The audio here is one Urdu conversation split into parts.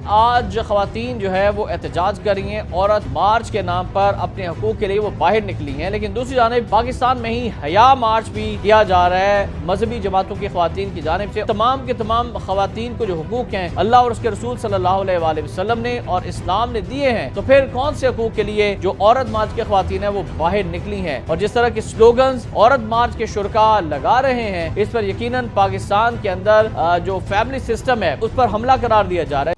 آج خواتین جو ہے وہ احتجاج کر رہی ہیں، عورت مارچ کے نام پر اپنے حقوق کے لیے وہ باہر نکلی ہیں، لیکن دوسری جانب پاکستان میں ہی حیا مارچ بھی کیا جا رہا ہے مذہبی جماعتوں کی خواتین کی جانب سے۔ تمام کے تمام خواتین کو جو حقوق ہیں اللہ اور اس کے رسول صلی اللہ علیہ وآلہ وسلم نے اور اسلام نے دیے ہیں، تو پھر کون سے حقوق کے لیے جو عورت مارچ کے خواتین ہیں وہ باہر نکلی ہیں؟ اور جس طرح کے سلوگنز عورت مارچ کے شرکاء لگا رہے ہیں، اس پر یقیناً پاکستان کے اندر جو فیملی سسٹم ہے اس پر حملہ قرار دیا جا رہا ہے۔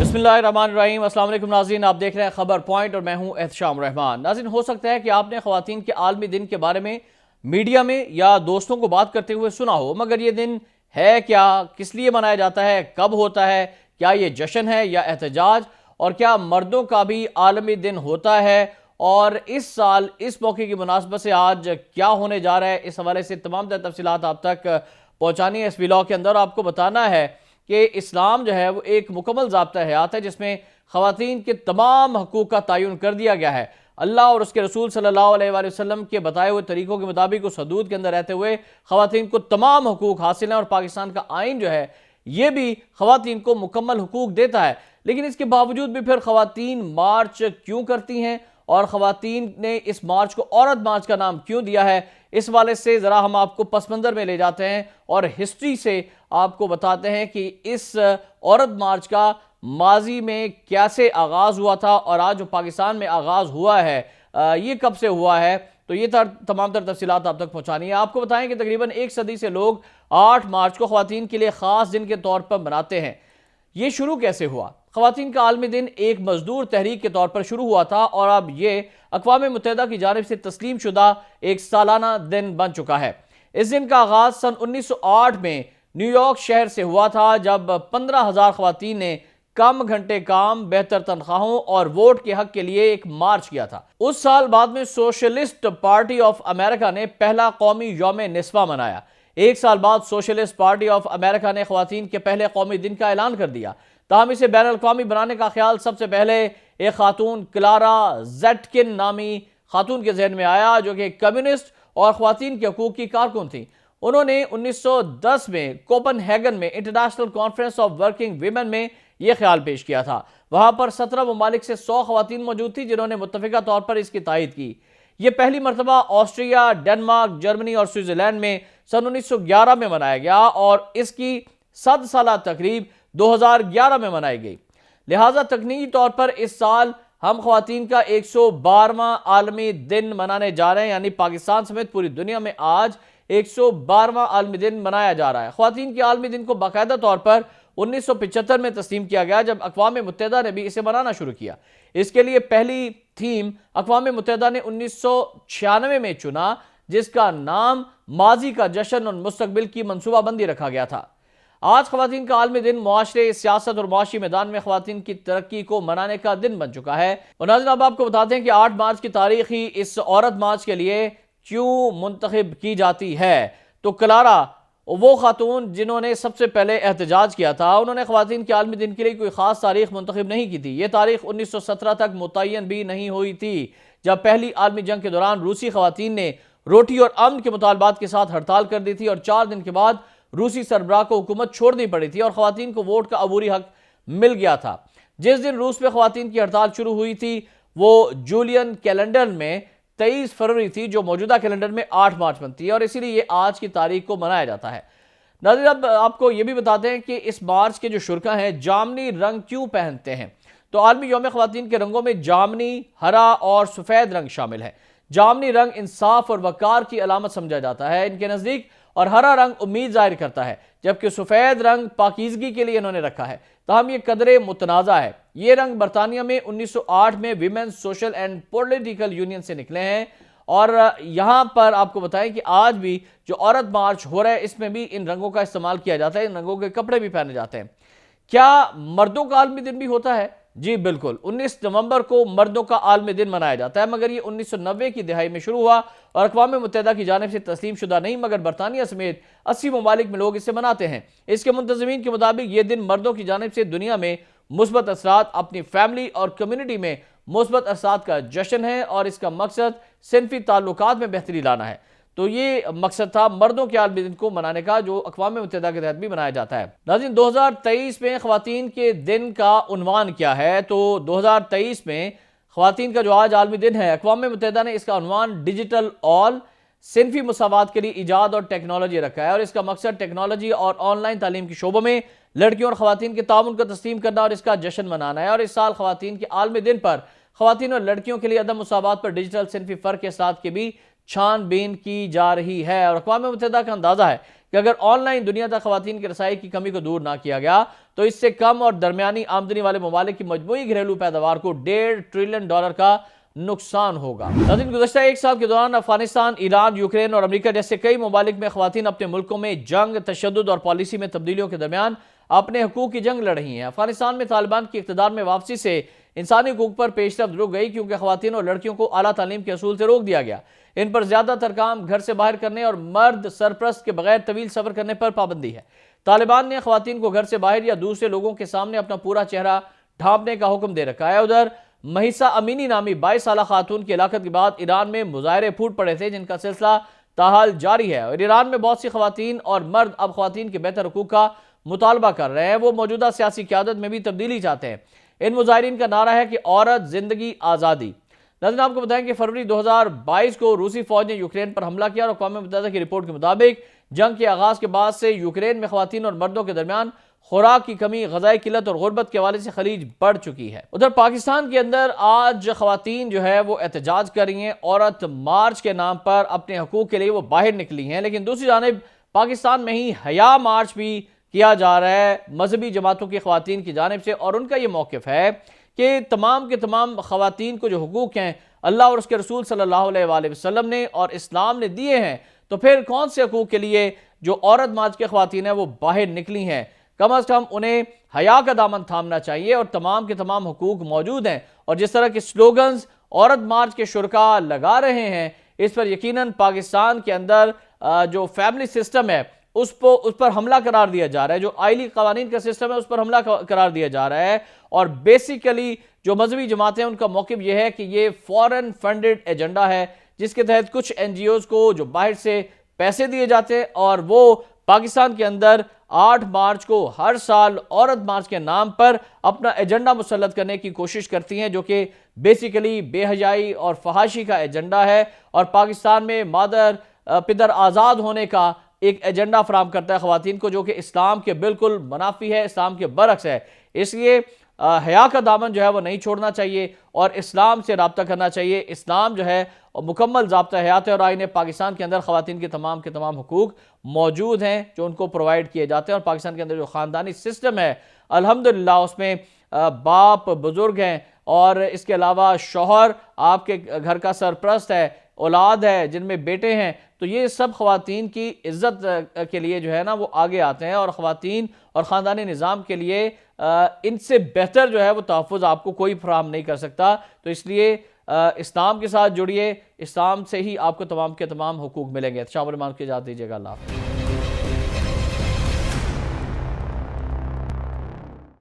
بسم اللہ الرحمن الرحیم، السلام علیکم ناظرین، آپ دیکھ رہے ہیں خبر پوائنٹ اور میں ہوں احتشام رحمان۔ ناظرین، ہو سکتا ہے کہ آپ نے خواتین کے عالمی دن کے بارے میں میڈیا میں یا دوستوں کو بات کرتے ہوئے سنا ہو، مگر یہ دن ہے کیا، کس لیے منایا جاتا ہے، کب ہوتا ہے، کیا یہ جشن ہے یا احتجاج، اور کیا مردوں کا بھی عالمی دن ہوتا ہے، اور اس سال اس موقع کی مناسبت سے آج کیا ہونے جا رہا ہے، اس حوالے سے تمام تر تفصیلات آپ تک پہنچانی ہے اس ویلاگ کے اندر۔ آپ کو بتانا ہے کہ اسلام جو ہے وہ ایک مکمل ضابطہ حیات ہے جس میں خواتین کے تمام حقوق کا تعین کر دیا گیا ہے۔ اللہ اور اس کے رسول صلی اللہ علیہ وآلہ وسلم کے بتائے ہوئے طریقوں کے مطابق اس حدود کے اندر رہتے ہوئے خواتین کو تمام حقوق حاصل ہیں، اور پاکستان کا آئین جو ہے یہ بھی خواتین کو مکمل حقوق دیتا ہے۔ لیکن اس کے باوجود بھی پھر خواتین مارچ کیوں کرتی ہیں، اور خواتین نے اس مارچ کو عورت مارچ کا نام کیوں دیا ہے، اس والے سے ذرا ہم آپ کو پس منظر میں لے جاتے ہیں اور ہسٹری سے آپ کو بتاتے ہیں کہ اس عورت مارچ کا ماضی میں کیسے آغاز ہوا تھا، اور آج جو پاکستان میں آغاز ہوا ہے یہ کب سے ہوا ہے۔ تو یہ تمام تر تفصیلات آپ تک پہنچانی ہے۔ آپ کو بتائیں کہ تقریباً 1 صدی سے لوگ 8 مارچ کو خواتین کے لیے خاص دن کے طور پر مناتے ہیں۔ یہ شروع کیسے ہوا؟ خواتین کا عالمی دن ایک مزدور تحریک کے طور پر شروع ہوا تھا، اور اب یہ اقوام متحدہ کی جانب سے تسلیم شدہ ایک سالانہ دن بن چکا ہے۔ اس دن کا آغاز سن 1908 میں نیو یارک شہر سے ہوا تھا، جب 15,000 خواتین نے کم گھنٹے کام، بہتر تنخواہوں اور ووٹ کے حق کے لیے ایک مارچ کیا تھا۔ اس سال بعد میں سوشلسٹ پارٹی آف امریکہ نے پہلا قومی یوم نسواں منایا۔ 1 سال بعد سوشلسٹ پارٹی آف امریکہ نے خواتین کے پہلے قومی دن کا اعلان کر دیا۔ تاہم اسے بین الاقوامی بنانے کا خیال سب سے پہلے ایک خاتون کلارا زیٹکن نامی خاتون کے ذہن میں آیا، جو کہ کمیونسٹ اور خواتین کے حقوق کی کارکن تھیں۔ انہوں نے 1910 میں کوپن ہیگن میں international conference of working women میں یہ خیال پیش کیا تھا۔ وہاں پر 17 ممالک سے 100 خواتین موجود تھیں جنہوں نے متفقہ طور پر اس کی تائید کی۔ یہ پہلی مرتبہ آسٹریا، ڈنمارک، جرمنی اور سوئٹزرلینڈ میں سن 1911 میں منایا گیا، اور اس کی 100 سالہ تقریب 2011 میں منائی گئی۔ لہٰذا تکنیکی طور پر اس سال ہم خواتین کا 112واں عالمی دن منانے جا رہے ہیں، یعنی پاکستان سمیت پوری دنیا میں آج 112واں عالمی دن منایا جا رہا ہے۔ خواتین کے عالمی دن کو باقاعدہ طور پر 1975 میں تسلیم کیا گیا، جب اقوام متحدہ نے بھی اسے منانا شروع کیا۔ اس کے لیے پہلی تھیم اقوام متحدہ نے 1996 میں چنا، جس کا نام ماضی کا جشن اور مستقبل کی منصوبہ بندی رکھا گیا تھا۔ آج خواتین کا عالمی دن معاشرے، سیاست اور معاشی میدان میں خواتین کی ترقی کو منانے کا دن بن چکا ہے۔ اور ناظرین، اب آپ کو بتاتے ہیں کہ 8 مارچ کی تاریخ ہی اس عورت مارچ کے لیے کیوں منتخب کی جاتی ہے۔ تو کلارا، وہ خاتون جنہوں نے سب سے پہلے احتجاج کیا تھا، انہوں نے خواتین کے عالمی دن کے لیے کوئی خاص تاریخ منتخب نہیں کی تھی۔ یہ تاریخ 1917 تک متعین بھی نہیں ہوئی تھی، جب پہلی عالمی جنگ کے دوران روسی خواتین نے روٹی اور امن کے مطالبات کے ساتھ ہڑتال کر دی تھی، اور 4 دن کے بعد روسی سربراہ کو حکومت چھوڑنی پڑی تھی اور خواتین کو ووٹ کا عبوری حق مل گیا تھا۔ جس دن روس میں خواتین کی ہڑتال شروع ہوئی تھی وہ جولین کیلنڈر میں 23 فروری تھی، جو موجودہ کیلنڈر میں 8 مارچ بنتی ہے، اور اسی لیے یہ آج کی تاریخ کو منایا جاتا ہے۔ ناظرین، اب آپ کو یہ بھی بتاتے ہیں کہ اس مارچ کے جو شرکاء ہیں جامنی رنگ کیوں پہنتے ہیں۔ تو عالمی یوم خواتین کے رنگوں میں جامنی، ہرا اور سفید رنگ شامل ہے۔ جامنی رنگ انصاف اور وقار کی علامت سمجھا جاتا ہے ان کے نزدیک، اور ہرا رنگ امید ظاہر کرتا ہے، جبکہ سفید رنگ پاکیزگی کے لیے انہوں نے رکھا ہے۔ تاہم یہ قدرے متنازع ہے۔ یہ رنگ برطانیہ میں 1908 میں women's social and political union سے نکلے ہیں، اور یہاں پر آپ کو بتائیں کہ آج بھی جو عورت مارچ ہو رہا ہے اس میں بھی ان رنگوں کا استعمال کیا جاتا ہے، ان رنگوں کے کپڑے بھی پہنے جاتے ہیں۔ کیا مردوں کا عالمی دن بھی ہوتا ہے؟ جی بالکل، 19 نومبر کو مردوں کا عالمی دن منایا جاتا ہے، مگر یہ 1990 کی دہائی میں شروع ہوا اور اقوام متحدہ کی جانب سے تسلیم شدہ نہیں، مگر برطانیہ سمیت 80 ممالک میں لوگ اسے مناتے ہیں۔ اس کے منتظمین کے مطابق یہ دن مردوں کی جانب سے دنیا میں مثبت اثرات، اپنی فیملی اور کمیونٹی میں مثبت اثرات کا جشن ہے، اور اس کا مقصد صنفی تعلقات میں بہتری لانا ہے۔ تو یہ مقصد تھا مردوں کے عالمی دن کو منانے کا، جو اقوام متحدہ کے تحت بھی منایا جاتا ہے۔ ناظرین، 2023 میں خواتین کے دن کا عنوان کیا ہے؟ تو 2023 میں خواتین کا جو آج عالمی دن ہے، اقوام متحدہ نے اس کا عنوان ڈیجیٹل آل صنفی مساوات کے لیے ایجاد اور ٹیکنالوجی رکھا ہے، اور اس کا مقصد ٹیکنالوجی اور آن لائن تعلیم کے شعبوں میں لڑکیوں اور خواتین کے تعاون کو تسلیم کرنا اور اس کا جشن منانا ہے۔ اور اس سال خواتین کے عالمی دن پر خواتین اور لڑکیوں کے لیے عدم مساوات پر ڈیجیٹل صنفی فرق کے ساتھ کی بھی چھان بین کی جا رہی ہے، اور اقوام متحدہ کا اندازہ ہے کہ اگر آن لائن دنیا تک خواتین کی رسائی کی کمی کو دور نہ کیا گیا تو اس سے کم اور درمیانی آمدنی والے ممالک کی مجموعی گھریلو پیداوار کو $1.5 ٹریلین کا نقصان ہوگا۔ ناظرین، گزشتہ ایک سال کے دوران افغانستان، ایران، یوکرین اور امریکہ جیسے کئی ممالک میں خواتین اپنے ملکوں میں جنگ، تشدد اور پالیسی میں تبدیلیوں کے درمیان اپنے حقوق کی جنگ لڑ رہی ہیں۔ افغانستان میں طالبان کی اقتدار میں واپسی سے انسانی حقوق پر پیش رفت رک گئی، کیونکہ خواتین اور لڑکیوں کو اعلیٰ تعلیم کے اصول سے روک دیا گیا۔ ان پر زیادہ تر کام گھر سے باہر کرنے اور مرد سرپرست کے بغیر طویل سفر کرنے پر پابندی ہے۔ طالبان نے خواتین کو گھر سے باہر یا دوسرے لوگوں کے سامنے اپنا پورا چہرہ ڈھانپنے کا حکم دے رکھا ہے۔ ادھر مہیسا امینی نامی 22 سالہ خاتون کی ہلاکت کے بعد ایران میں مظاہرے پھوٹ پڑے تھے، جن کا سلسلہ تاحال جاری ہے، اور ایران میں بہت سی خواتین اور مرد اب خواتین کے بہتر حقوق کا مطالبہ کر رہے ہیں۔ وہ موجودہ سیاسی قیادت میں بھی تبدیلی چاہتے ہیں۔ ان مظاہرین کا نعرہ ہے کہ عورت، زندگی، آزادی۔ ناظرین، آپ کو بتائیں کہ فروری 2022 کو روسی فوج نے یوکرین پر حملہ کیا، اور اقوام متحدہ کی رپورٹ کے مطابق جنگ کے آغاز کے بعد سے یوکرین میں خواتین اور مردوں کے درمیان خوراک کی کمی، غذائی قلت اور غربت کے حوالے سے خلیج بڑھ چکی ہے۔ ادھر پاکستان کے اندر آج خواتین جو ہے وہ احتجاج کر رہی ہیں، عورت مارچ کے نام پر اپنے حقوق کے لیے وہ باہر نکلی ہیں، لیکن دوسری جانب پاکستان میں ہی حیا مارچ بھی کیا جا رہا ہے مذہبی جماعتوں کی خواتین کی جانب سے، اور ان کا یہ موقف ہے کہ تمام کے تمام خواتین کو جو حقوق ہیں اللہ اور اس کے رسول صلی اللہ علیہ وآلہ وسلم نے اور اسلام نے دیے ہیں، تو پھر کون سے حقوق کے لیے جو عورت مارچ کے خواتین ہیں وہ باہر نکلی ہیں؟ کم از کم انہیں حیا کا دامن تھامنا چاہیے، اور تمام کے تمام حقوق موجود ہیں، اور جس طرح کے سلوگنز عورت مارچ کے شرکاء لگا رہے ہیں، اس پر یقیناً پاکستان کے اندر جو فیملی سسٹم ہے اس پر حملہ قرار دیا جا رہا ہے، جو آئلی قوانین کا سسٹم ہے اس پر حملہ قرار دیا جا رہا ہے، اور بیسیکلی جو مذہبی جماعتیں ہیں ان کا موقف یہ ہے کہ یہ فورن فنڈڈ ایجنڈا ہے، جس کے تحت کچھ این جی اوز کو جو باہر سے پیسے دیے جاتے ہیں، اور وہ پاکستان کے اندر 8 مارچ کو ہر سال عورت مارچ کے نام پر اپنا ایجنڈا مسلط کرنے کی کوشش کرتی ہیں، جو کہ بیسیکلی بے حیائی اور فحاشی کا ایجنڈا ہے، اور پاکستان میں پدر آزاد ہونے کا ایک ایجنڈا فراہم کرتا ہے خواتین کو، جو کہ اسلام کے بالکل منافی ہے، اسلام کے برعکس ہے۔ اس لیے حیا کا دامن جو ہے وہ نہیں چھوڑنا چاہیے، اور اسلام سے رابطہ کرنا چاہیے۔ اسلام جو ہے مکمل ضابطہ حیات ہے، اور آئین پاکستان کے اندر خواتین کے تمام حقوق موجود ہیں جو ان کو پرووائڈ کیے جاتے ہیں، اور پاکستان کے اندر جو خاندانی سسٹم ہے الحمدللہ اس میں باپ بزرگ ہیں، اور اس کے علاوہ شوہر آپ کے گھر کا سرپرست ہے، اولاد ہے جن میں بیٹے ہیں، تو یہ سب خواتین کی عزت کے لیے جو ہے نا وہ آگے آتے ہیں، اور خواتین اور خاندانی نظام کے لیے ان سے بہتر جو ہے وہ تحفظ آپ کو کوئی فراہم نہیں کر سکتا۔ تو اس لیے اسلام کے ساتھ جڑیے، اسلام سے ہی آپ کو تمام کے تمام حقوق ملیں گے۔ شامل مان کے اجازت دیجیے گا، اللہ حافظ۔